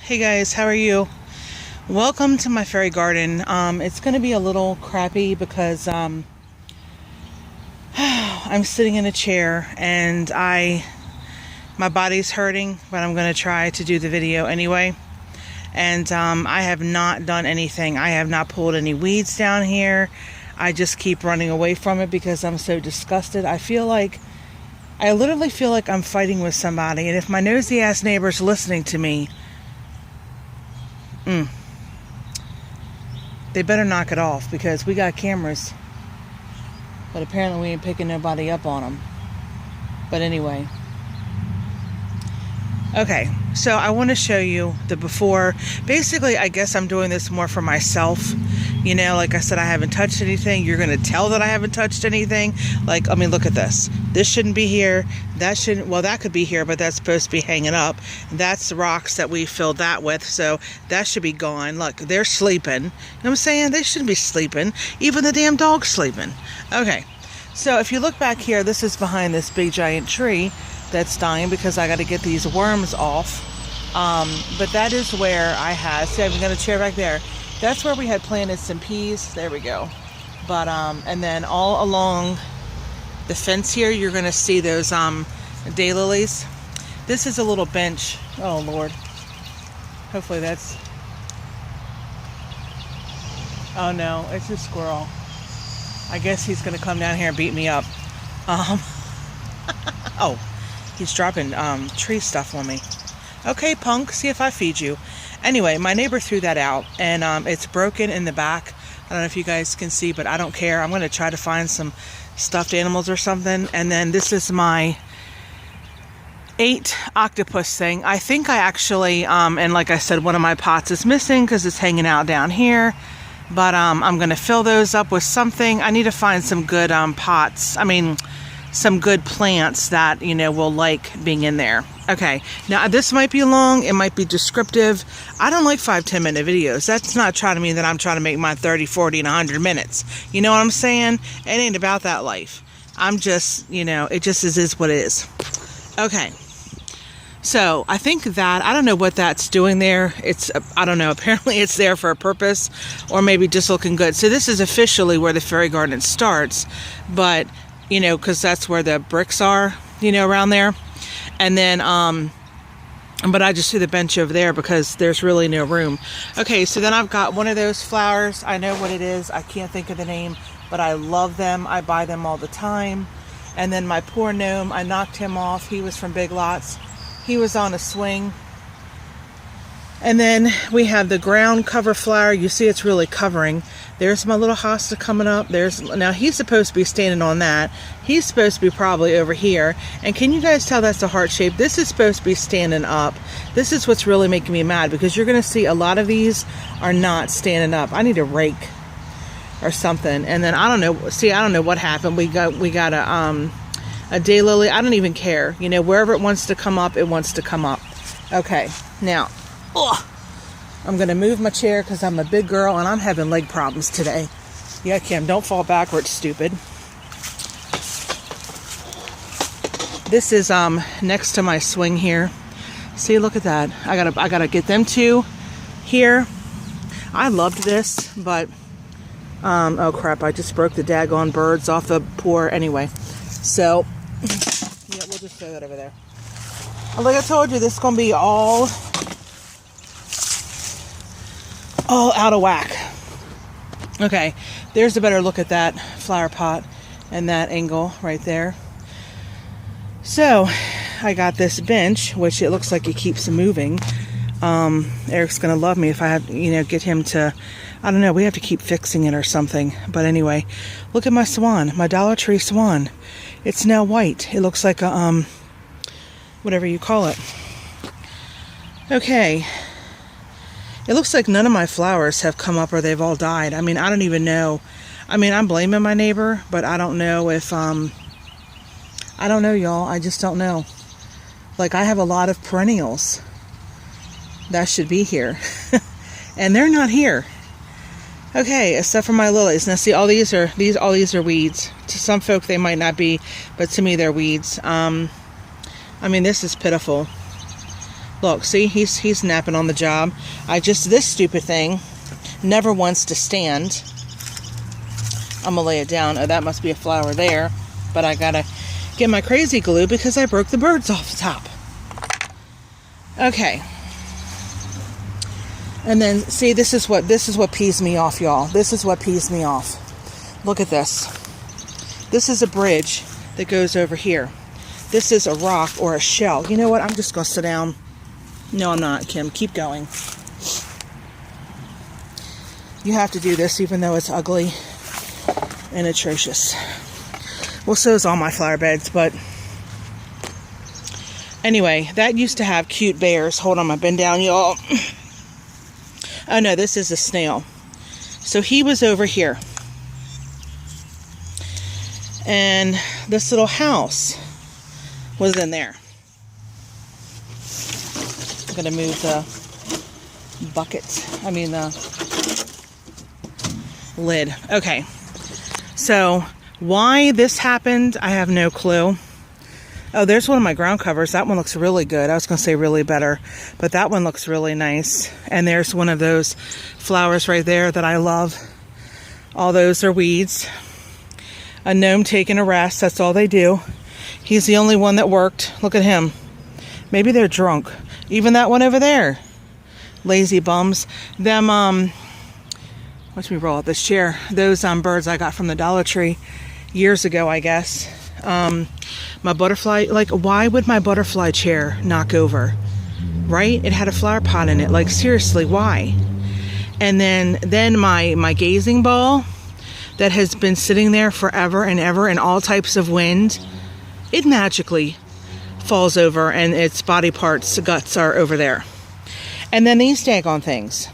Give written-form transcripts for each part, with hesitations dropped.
Hey guys, how are you? Welcome to my fairy garden. It's going to be a little crappy because I'm sitting in a chair and my body's hurting, but I'm going to try to do the video anyway. And I have not done anything. I have not pulled any weeds down here. I just keep running away from it because I'm so disgusted. I literally feel like I'm fighting with somebody. And if my nosy ass neighbor's listening to me, they better knock it off because we got cameras. But apparently we ain't picking nobody up on them. But anyway. Okay, so I want to show you the before. Basically, I guess I'm doing this more for myself. You know, like I said, I haven't touched anything. You're going to tell that I haven't touched anything. Like, I mean, look at this. This shouldn't be here. That shouldn't, well, that could be here, but that's supposed to be hanging up. That's the rocks that we filled that with, so that should be gone. Look, they're sleeping. You know what I'm saying? They shouldn't be sleeping. Even the damn dog's sleeping. Okay, so if you look back here, this is behind this big giant tree that's dying because I got to get these worms off. But that is where I had, see, I've got a chair back there. That's where we had planted some peas. There we go. But, and then all along the fence here, you're going to see those daylilies. This is a little bench. Oh, Lord. Hopefully that's... Oh, no, it's a squirrel. I guess he's going to come down here and beat me up. Oh, he's dropping tree stuff on me. Okay, punk, see if I feed you. Anyway, my neighbor threw that out, and it's broken in the back. I don't know if you guys can see, but I don't care. I'm going to try to find some stuffed animals or something. And then this is my 8 octopus thing. I think I actually, and like I said, one of my pots is missing because it's hanging out down here. But I'm going to fill those up with something. I need to find some good pots. I mean, some good plants that, you know, will like being in there. Okay, now this might be long, it might be descriptive. I don't like 5-10 minute videos. That's not trying to mean that I'm trying to make mine 30, 40, and 100 minutes. You know what I'm saying? It ain't about that life. I'm just, you know, it just is what it is. Okay, so I think that, I don't know what that's doing there. It's, I don't know, apparently it's there for a purpose, or maybe just looking good. So this is officially where the fairy garden starts, but, you know, because that's where the bricks are, you know, around there. And then, but I just threw the bench over there because there's really no room. Okay, so then I've got one of those flowers. I know what it is. I can't think of the name, but I love them. I buy them all the time. And then my poor gnome, I knocked him off. He was from Big Lots. He was on a swing. And then we have the ground cover flower. You see it's really covering. There's my little hosta coming up. Now he's supposed to be standing on that. He's supposed to be probably over here. And can you guys tell that's a heart shape? This is supposed to be standing up. This is what's really making me mad because you're going to see a lot of these are not standing up. I need a rake or something. And then I don't know. See, I don't know what happened. We got a daylily. I don't even care. You know, wherever it wants to come up, it wants to come up. Okay, now. Ugh. I'm going to move my chair because I'm a big girl and I'm having leg problems today. Yeah, Kim, don't fall backwards, stupid. This is next to my swing here. See, look at that. I gotta get them two here. I loved this, but oh crap, I just broke the daggone birds off the pour anyway. So yeah, we'll just throw that over there. Like I told you, this is gonna be all out of whack. Okay, there's a better look at that flower pot and that angle right there. So I got this bench, which it looks like it keeps moving. Eric's gonna love me if I have, you know, get him to, I don't know, we have to keep fixing it or something. But anyway, look at my swan, my Dollar Tree swan. It's now white. It looks like a whatever you call it. Okay. It looks like none of my flowers have come up or they've all died. I mean, I don't even know. I mean, I'm blaming my neighbor, but I don't know if, I don't know, y'all. I just don't know. Like, I have a lot of perennials that should be here. And they're not here. Okay, except for my lilies. Now, see, all these are weeds. To some folk, they might not be, but to me, they're weeds. I mean, this is pitiful. Look, see, he's napping on the job. This stupid thing never wants to stand. I'm gonna lay it down. Oh, that must be a flower there. But I gotta get my crazy glue because I broke the birds off the top. Okay. And then, see, this is what pees me off, y'all. This is what pees me off. Look at this. This is a bridge that goes over here. This is a rock or a shell. You know what? I'm just gonna sit down. No, I'm not, Kim. Keep going. You have to do this even though it's ugly and atrocious. Well, so is all my flower beds, but anyway, that used to have cute bears. Hold on, I've been down, y'all. Oh no, this is a snail. So he was over here. And this little house was in there. I'm gonna move the bucket. The lid. Okay. So why this happened, I have no clue. Oh, there's one of my ground covers. That one looks really good. I was going to say really better, but that one looks really nice. And there's one of those flowers right there that I love. All those are weeds. A gnome taking a rest. That's all they do. He's the only one that worked. Look at him. Maybe they're drunk. Even that one over there. Lazy bums. Them, watch me roll up this chair. Those birds I got from the Dollar Tree years ago, I guess. My butterfly, like, why would my butterfly chair knock over? Right? It had a flower pot in it. Like, seriously, why? And then my gazing ball that has been sitting there forever and ever in all types of wind, it magically falls over and its body parts, guts are over there. And then these daggone things.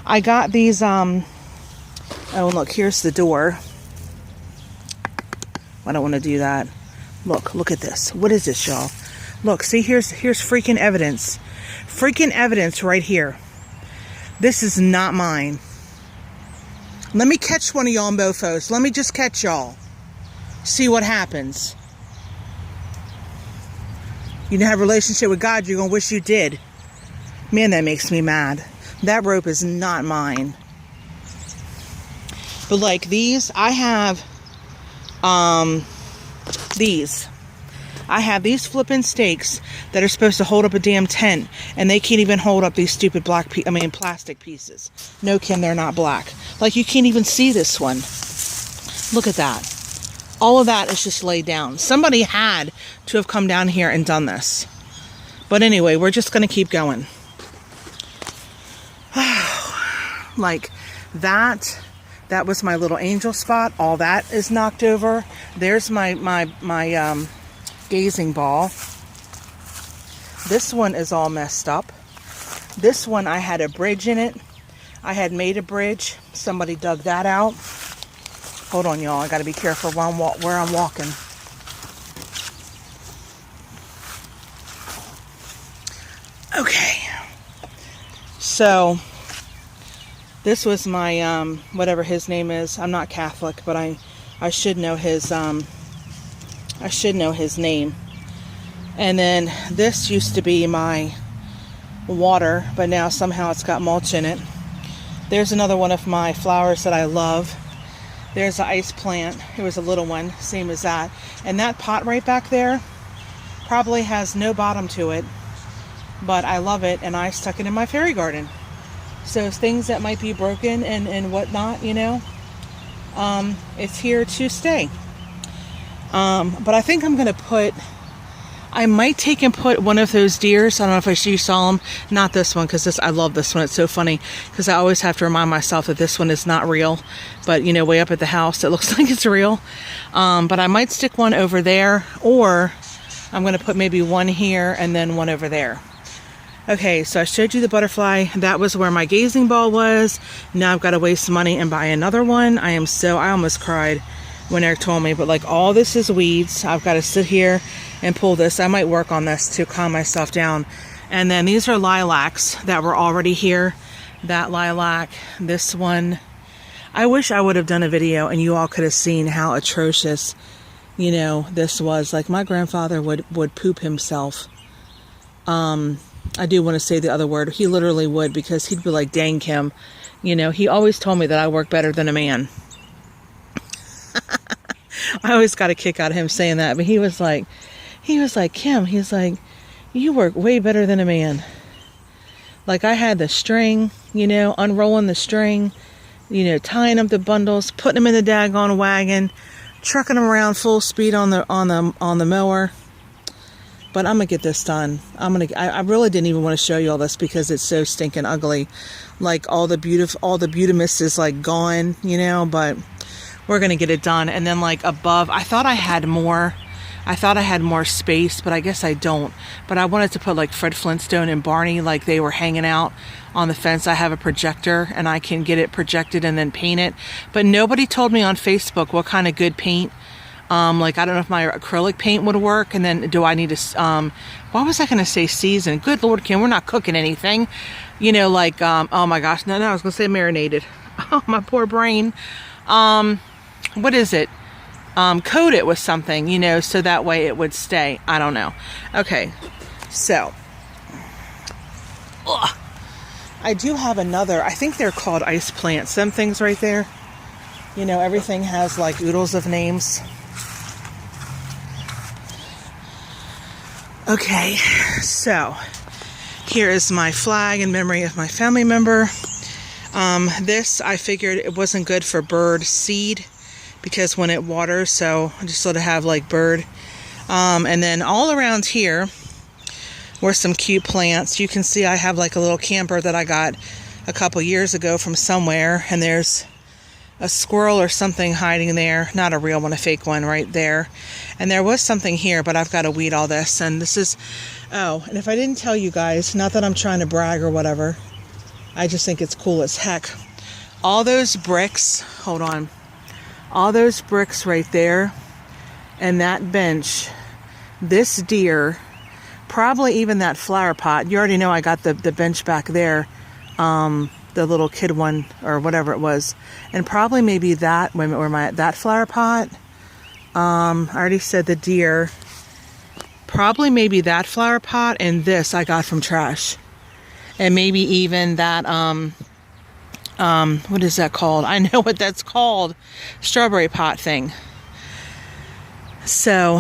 I got these, oh, look, here's the door. I don't want to do that. Look at this. What is this, y'all? Look, see, here's freaking evidence. Freaking evidence right here. This is not mine. Let me catch one of y'all mofos. Let me just catch y'all. See what happens. You don't have a relationship with God, you're going to wish you did. Man, that makes me mad. That rope is not mine. But like these, I have these. I have these flippin' stakes that are supposed to hold up a damn tent, and they can't even hold up these stupid plastic pieces. No, Kim, they're not black. Like, you can't even see this one. Look at that. All of that is just laid down. Somebody had to have come down here and done this. But anyway, we're just going to keep going. Like, that was my little angel spot. All that is knocked over. There's my gazing ball. This one is all messed up. This one, I had a bridge in it. I had made a bridge. Somebody dug that out. Hold on, y'all. I got to be careful where I'm walking. Okay. So, this was my, whatever his name is. I'm not Catholic, but I should know his, name. And then this used to be my water, but now somehow it's got mulch in it. There's another one of my flowers that I love. There's an ice plant. It was a little one, same as that. And that pot right back there probably has no bottom to it, but I love it, and I stuck it in my fairy garden. So things that might be broken and whatnot, you know, it's here to stay. But I think I'm going to I might take and put one of those deers. I don't know if you saw them. Not this one, because I love this one. It's so funny, because I always have to remind myself that this one is not real. But, you know, way up at the house, it looks like it's real. But I might stick one over there, or I'm going to put maybe one here and then one over there. Okay, so I showed you the butterfly. That was where my gazing ball was. Now I've got to waste money and buy another one. I almost cried when Eric told me, but like, all this is weeds. I've got to sit here and pull this. I might work on this to calm myself down. And then these are lilacs that were already here. That lilac, this one. I wish I would have done a video and you all could have seen how atrocious, you know, this was. Like, my grandfather would poop himself. I do want to say the other word. He literally would, because he'd be like, dang, Kim, you know, he always told me that I work better than a man. I always got a kick out of him saying that, but he was like, Kim, he's like, you work way better than a man. Like, I had the string, you know, unrolling the string, you know, tying up the bundles, putting them in the daggone wagon, trucking them around full speed on the mower. But I'm gonna get this done. I really didn't even want to show you all this because it's so stinking ugly. Like, all the beautiness is like gone, you know, but we're gonna get it done. And then, like, above, I thought I had more space, but I guess I don't. But I wanted to put like Fred Flintstone and Barney, like they were hanging out on the fence. I have a projector and I can get it projected and then paint it. But nobody told me on Facebook what kind of good paint. Like, I don't know if my acrylic paint would work. And then do I need to, what was I going to say? Season. Good Lord, Kim, we're not cooking anything. You know, like, oh my gosh. No, I was going to say marinated. Oh, my poor brain. What is it? Coat it with something, you know, so that way it would stay. I don't know. Okay. So, I do have another, I think they're called ice plants. Them things right there. You know, everything has like oodles of names. Okay, so here is my flag in memory of my family member. This, I figured it wasn't good for bird seed because when it waters, so I just sort of have like bird. And then all around here were some cute plants. You can see I have like a little camper that I got a couple years ago from somewhere, and there's a squirrel or something hiding there. Not a real one, a fake one right there. And there was something here, but I've got to weed all this. And this is, oh, and if I didn't tell you guys, not that I'm trying to brag or whatever, I just think it's cool as heck. All those bricks, hold on, all those bricks right there and that bench, this deer, probably even that flower pot. You already know I got the bench back there. The little kid one or whatever it was, and probably maybe that that flower pot. I already said the deer. Probably maybe that flower pot and this I got from trash, and maybe even that what is that called? I know what that's called. Strawberry pot thing. So,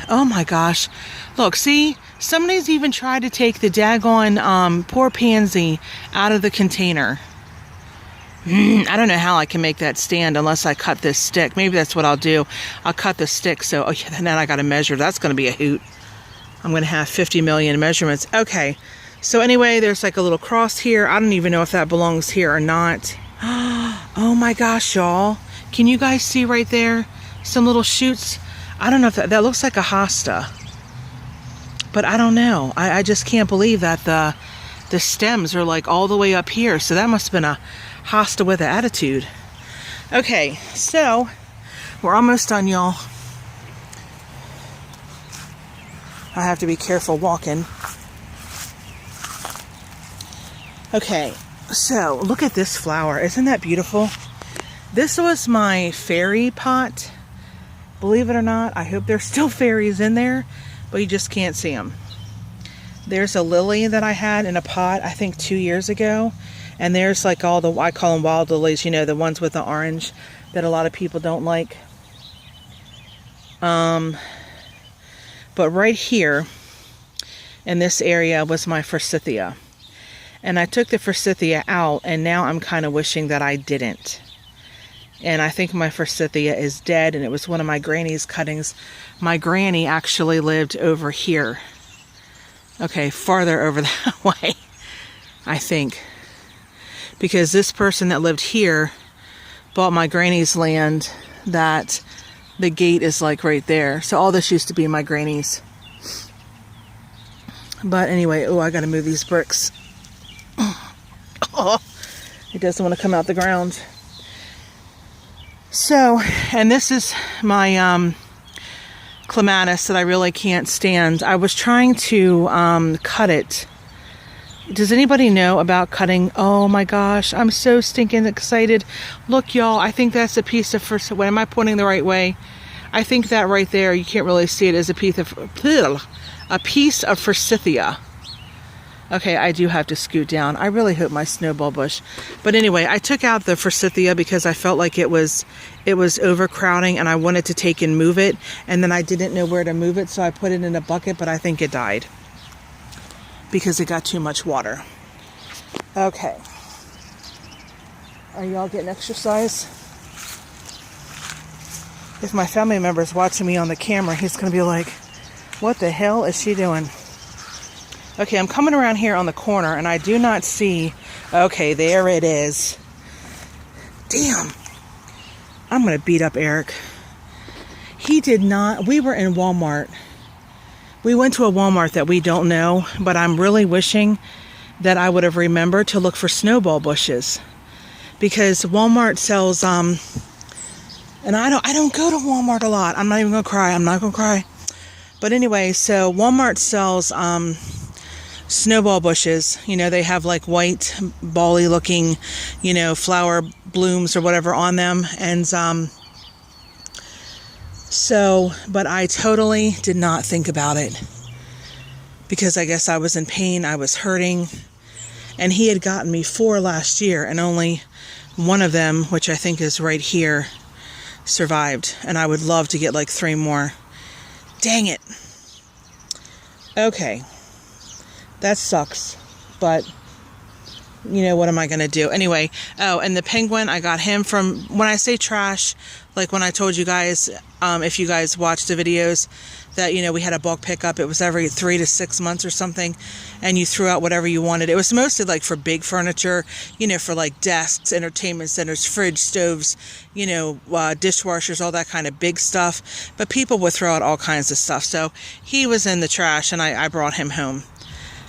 oh my gosh, look, see. Somebody's even tried to take the daggone poor pansy out of the container. I don't know how I can make that stand unless I cut this stick. Maybe that's what I'll do. I'll cut the stick. So, oh yeah, then I got to measure. That's going to be a hoot. I'm going to have 50 million measurements. Okay. So anyway, there's like a little cross here. I don't even know if that belongs here or not. Oh my gosh, y'all. Can you guys see right there? Some little shoots. I don't know if that looks like a hosta. But I don't know. I just can't believe that the stems are like all the way up here. So that must have been a hosta with an attitude. Okay, so we're almost done, y'all. I have to be careful walking. Okay, so look at this flower. Isn't that beautiful? This was my fairy pot. Believe it or not, I hope there's still fairies in there. But you just can't see them. There's a lily that I had in a pot, I think 2 years ago. And there's like all the, I call them wild lilies, you know, the ones with the orange that a lot of people don't like. But right here in this area was my forsythia. And I took the forsythia out, and now I'm kind of wishing that I didn't. And I think my forsythia is dead, and it was one of my granny's cuttings. My granny actually lived over here. Okay, farther over that way, I think. Because this person that lived here bought my granny's land that the gate is like right there. So all this used to be my granny's. But anyway, oh, I gotta move these bricks. Oh, it doesn't want to come out the ground. So, and this is my clematis that I really can't stand. I was trying to cut it. Does anybody know about cutting? Oh my gosh, I'm so stinking excited. Look, y'all, I think that's a piece of forsythia. Am I pointing the right way? I think that right there, you can't really see it, is a piece of forsythia. Okay, I do have to scoot down. I really hope my snowball bush. But anyway, I took out the forsythia because I felt like it was overcrowding and I wanted to take and move it. And then I didn't know where to move it, so I put it in a bucket, but I think it died because it got too much water. Okay. Are y'all getting exercise? If my family member is watching me on the camera, he's going to be like, what the hell is she doing? Okay, I'm coming around here on the corner and I do not see... Okay, there it is. Damn. I'm going to beat up Eric. He did not... We were in Walmart. We went to a Walmart that we don't know, but I'm really wishing that I would have remembered to look for snowball bushes. Because Walmart sells... And I don't go to Walmart a lot. I'm not even going to cry. I'm not going to cry. But anyway, so Walmart sells... snowball bushes. You know, they have like white bally looking, you know, flower blooms or whatever on them. And but I totally did not think about it because I guess I was in pain, I was hurting, and he had gotten me 4 last year and only one of them, which I think is right here, survived. And I would love to get like 3 more. Dang it. Okay. That sucks, but you know, what am I going to do? Anyway, oh, and the penguin, I got him from, when I say trash, like when I told you guys, if you guys watched the videos, that, you know, we had a bulk pickup. It was every 3 to 6 months or something, and you threw out whatever you wanted. It was mostly like for big furniture, you know, for like desks, entertainment centers, fridge, stoves, you know, dishwashers, all that kind of big stuff. But people would throw out all kinds of stuff. So he was in the trash, and I brought him home.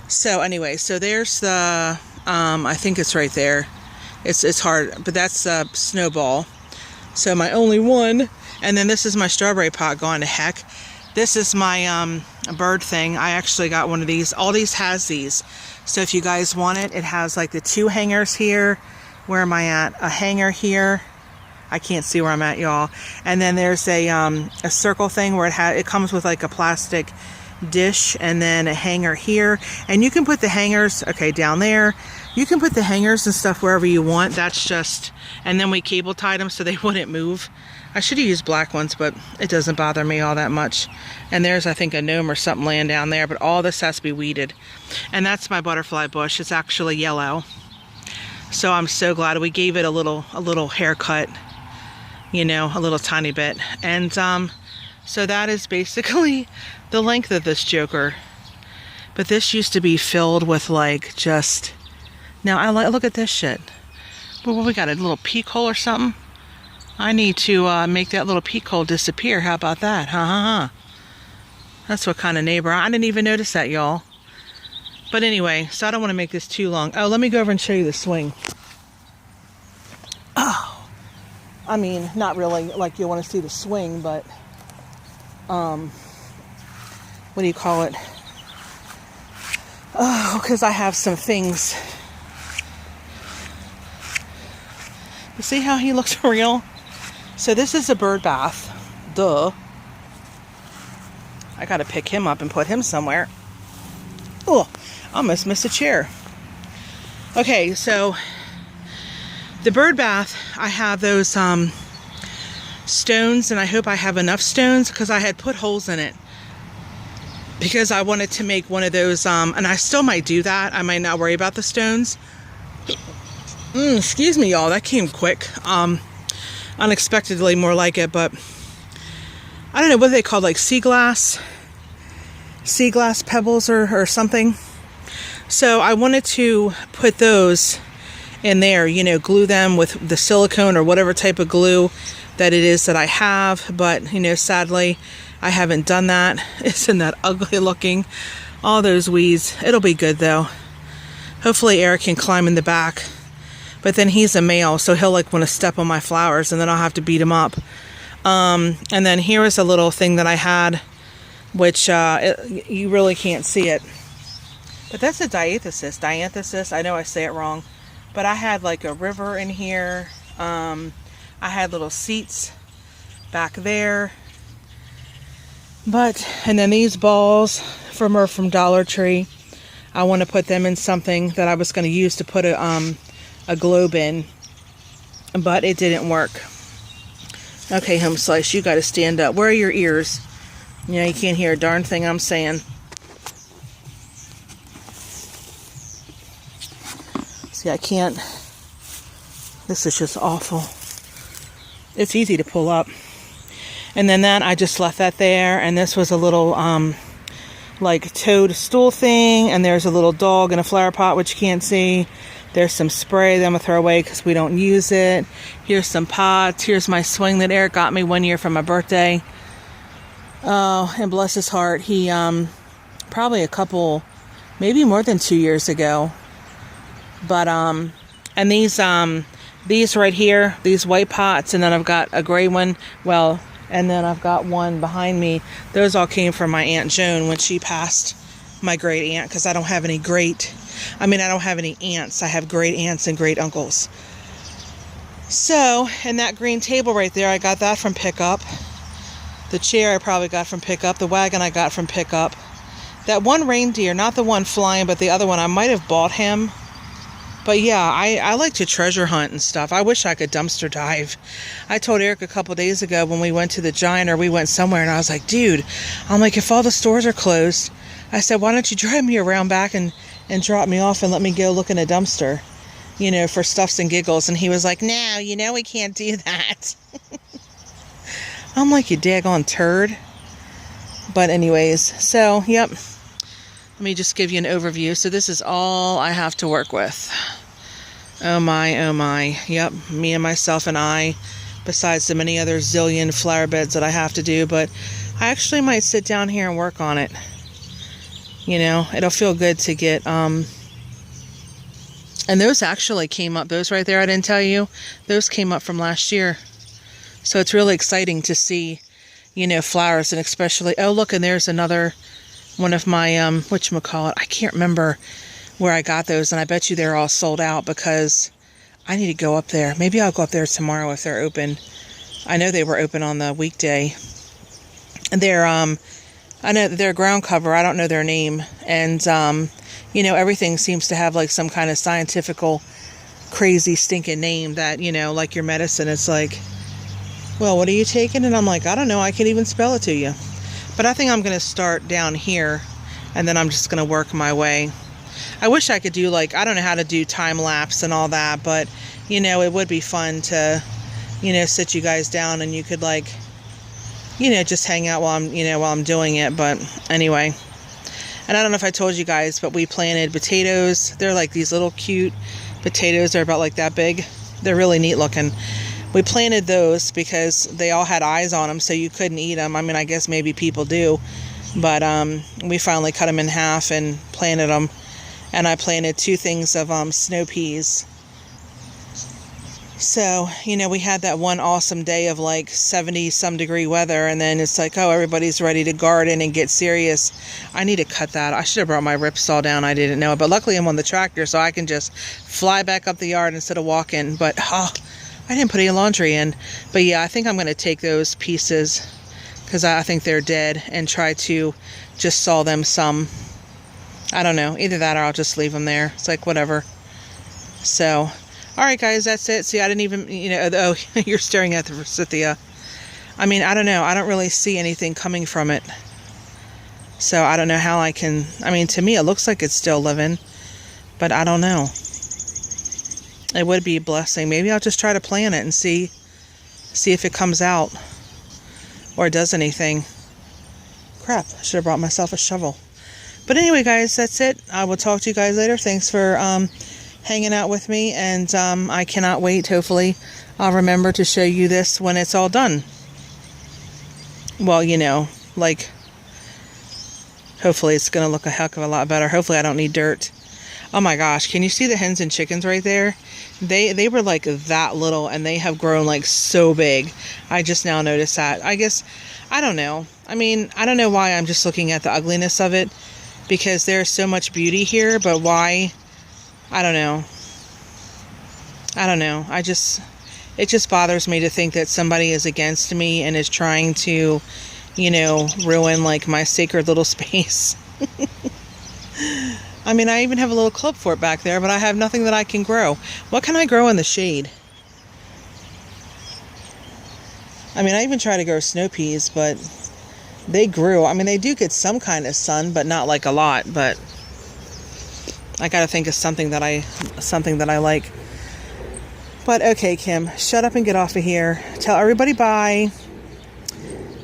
So anyway, so there's the, I think it's right there. It's hard, but that's a snowball. So my only one, and then this is my strawberry pot gone to heck. This is my bird thing. I actually got one of these. Aldi's has these. So if you guys want it, it has like the 2 hangers here. Where am I at? A hanger here. I can't see where I'm at, y'all. And then there's a circle thing where it comes with like a plastic dish and then a hanger here, and you can put the hangers down there. You can put the hangers and stuff wherever you want. That's just, and then we cable tied them so they wouldn't move. I should have used black ones, but it doesn't bother me all that much. And there's, I think, a gnome or something laying down there, but all this has to be weeded. And that's my butterfly bush. It's actually yellow, so I'm so glad we gave it a little haircut, you know, a little tiny bit. And so that is basically the length of this joker. But this used to be filled with like just... Now I look at this shit. Well, we got a little peek hole or something? I need to make that little peek hole disappear. How about that? That's what kind of neighbor. I didn't even notice that, y'all. But anyway, so I don't want to make this too long. Oh, let me go over and show you the swing. Oh, I mean, not really like you want to see the swing, but what do you call it? Oh, because I have some things. You see how he looks real? So this is a bird bath. Duh. I gotta pick him up and put him somewhere. Oh, I almost missed a chair. Okay, so the bird bath, I have those stones, and I hope I have enough stones because I had put holes in it because I wanted to make one of those, and I still might do that. I might not worry about the stones. Excuse me, y'all, that came quick. Unexpectedly, more like it, but I don't know what they call, like sea glass pebbles or something. So I wanted to put those in there, you know, glue them with the silicone or whatever type of glue that it is that I have, but you know, sadly I haven't done that. Isn't that ugly looking? All those weeds. It'll be good though. Hopefully Eric can climb in the back, but then he's a male, so he'll like want to step on my flowers, and then I'll have to beat him up. And then here is a little thing that I had, which you really can't see it, but that's a dianthesis. I know I say it wrong, but I had like a river in here. I had little seats back there, and then these balls from Dollar Tree. I want to put them in something that I was going to use to put a globe in, but it didn't work. Okay, Home Slice, you got to stand up. Where are your ears? Yeah, you can't hear a darn thing I'm saying. See, I can't. This is just awful. It's easy to pull up. And then I just left that there, and this was a little like toad stool thing, and there's a little dog in a flower pot which you can't see. There's some spray that I'm gonna throw away because we don't use it. Here's some pots. Here's my swing that Eric got me one year for my birthday. Oh, and bless his heart, he probably a couple, maybe more than 2 years ago. But and these right here, these white pots, and then I've got a gray one. Well, and then I've got one behind me. Those all came from my Aunt Joan when she passed, my great aunt, because I don't have any I don't have any aunts. I have great aunts and great uncles. So, and that green table right there, I got that from Pickup. The chair I probably got from Pickup. The wagon I got from Pickup. That one reindeer, not the one flying, but the other one, I might have bought him. But yeah, I like to treasure hunt and stuff. I wish I could dumpster dive. I told Eric a couple days ago when we went to the Giant, or we went somewhere, and I was like, dude, I'm like, if all the stores are closed, I said, why don't you drive me around back and drop me off and let me go look in a dumpster, you know, for stuffs and giggles. And he was like, no, you know, we can't do that. I'm like, you daggone turd. But anyways, so, yep. Let me just give you an overview. So this is all I have to work with. Oh my, oh my. Yep, me and myself and I, besides the many other zillion flower beds that I have to do. But I actually might sit down here and work on it. You know, it'll feel good to get, and those actually came up, those right there, I didn't tell you, those came up from last year. So it's really exciting to see, you know, flowers, and especially, oh look, and there's another one of my, whatchamacallit, I can't remember where I got those, and I bet you they're all sold out because I need to go up there. Maybe I'll go up there tomorrow if they're open. I know they were open on the weekday. And they're, I know they're ground cover. I don't know their name. And, you know, everything seems to have like some kind of scientifical, crazy, stinking name that, you know, like your medicine. It's like, well, what are you taking? And I'm like, I don't know. I can't even spell it to you. But I think I'm going to start down here, and then I'm just going to work my way. I wish I could do, like, I don't know how to do time lapse and all that, but, you know, it would be fun to, you know, sit you guys down and you could, like, you know, just hang out while I'm doing it. But anyway, and I don't know if I told you guys, but we planted potatoes. They're like these little cute potatoes. They're about like that big. They're really neat looking. We planted those because they all had eyes on them, so you couldn't eat them. I mean, I guess maybe people do, but we finally cut them in half and planted them. And I planted 2 things of snow peas. So, you know, we had that one awesome day of like 70-some degree weather, and then it's like, oh, everybody's ready to garden and get serious. I need to cut that. I should have brought my ripsaw down. I didn't know it, but luckily I'm on the tractor, so I can just fly back up the yard instead of walking. But, oh, I didn't put any laundry in. But yeah, I think I'm going to take those pieces, because I think they're dead, and try to just saw them some. I don't know. Either that or I'll just leave them there. It's like, whatever. So, alright guys, that's it. See, I didn't even, you know, oh, you're staring at the forsythia. I mean, I don't know. I don't really see anything coming from it. So, I don't know how I can, I mean, to me it looks like it's still living. But I don't know. It would be a blessing. Maybe I'll just try to plant it and see if it comes out. Or does anything. Crap, I should have brought myself a shovel. But anyway, guys, that's it. I will talk to you guys later. Thanks for hanging out with me, and I cannot wait. Hopefully, I'll remember to show you this when it's all done. Well, you know, like, hopefully it's going to look a heck of a lot better. Hopefully I don't need dirt. Oh my gosh, can you see the hens and chickens right there? They were like that little, and they have grown like so big. I just now noticed that. I guess, I don't know. I mean, I don't know why I'm just looking at the ugliness of it, because there's so much beauty here, but why? I don't know. It just bothers me to think that somebody is against me and is trying to, you know, ruin like my sacred little space. I mean, I even have a little club fort back there, but I have nothing that I can grow. What can I grow in the shade? I mean, I even tried to grow snow peas, but they grew. I mean, they do get some kind of sun, but not like a lot. But I gotta think of something that I like. But okay, Kim, shut up and get off of here. Tell everybody bye.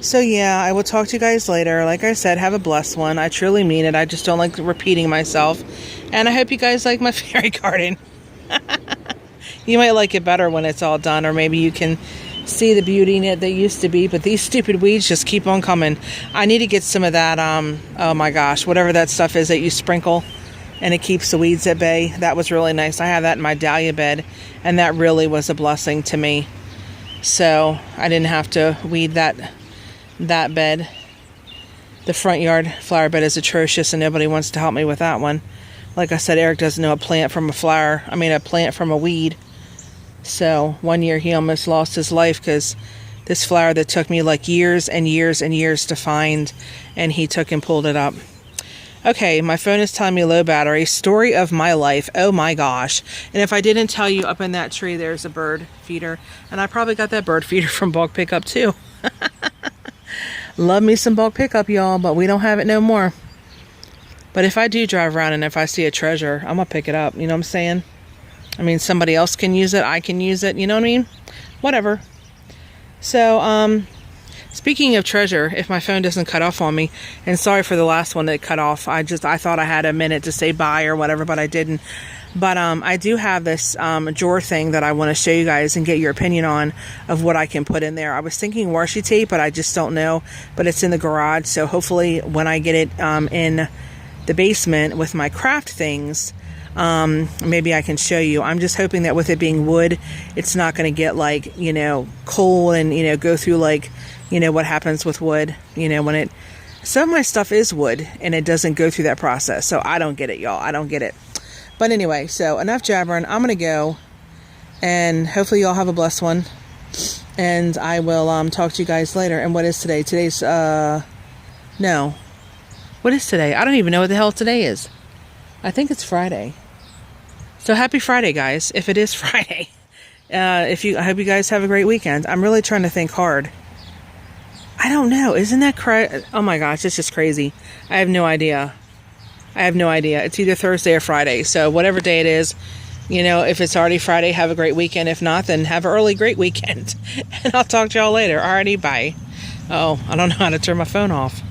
So yeah, I will talk to you guys later. Like I said, have a blessed one. I truly mean it. I just don't like repeating myself. And I hope you guys like my fairy garden. You might like it better when it's all done, or maybe you can see the beauty in it that used to be. But these stupid weeds just keep on coming. I need to get some of that, oh my gosh, whatever that stuff is that you sprinkle and it keeps the weeds at bay. That was really nice. I have that in my dahlia bed, and that really was a blessing to me. So I didn't have to weed that bed. The front yard flower bed is atrocious, and nobody wants to help me with that one. Like I said, Eric doesn't know a plant from a flower. I mean, a plant from a weed. So one year he almost lost his life because this flower that took me like years and years and years to find, and he took and pulled it up. Okay, my phone is telling me low battery. Story of my life. Oh my gosh. And if I didn't tell you, up in that tree there's a bird feeder, and I probably got that bird feeder from bulk pickup too. Love me some bulk pickup, y'all, but we don't have it no more. But if I do drive around and if I see a treasure, I'm gonna pick it up. You know what I'm saying? I mean, somebody else can use it, I can use it, you know what I mean? Whatever. So, speaking of treasure, if my phone doesn't cut off on me, and sorry for the last one that cut off, I thought I had a minute to say bye or whatever, but I didn't. But I do have this drawer thing that I want to show you guys and get your opinion on of what I can put in there. I was thinking washi tape, but I just don't know. But it's in the garage, so hopefully when I get it in the basement with my craft things, maybe I can show you. I'm just hoping that with it being wood, it's not going to get like, you know, cold and, you know, go through like, you know, what happens with wood, you know, when some of my stuff is wood and it doesn't go through that process. So I don't get it, y'all. I don't get it. But anyway, so enough jabbering. I'm going to go, and hopefully y'all have a blessed one. And I will talk to you guys later. And what is today? Today's, no. What is today? I don't even know what the hell today is. I think it's Friday. So happy Friday, guys, if it is Friday. I hope you guys have a great weekend. I'm really trying to think hard. I don't know. Isn't that crazy? Oh my gosh, it's just crazy. I have no idea. It's either Thursday or Friday. So whatever day it is, you know, if it's already Friday, have a great weekend. If not, then have an early great weekend. And I'll talk to y'all later. Alrighty, bye. Oh, I don't know how to turn my phone off.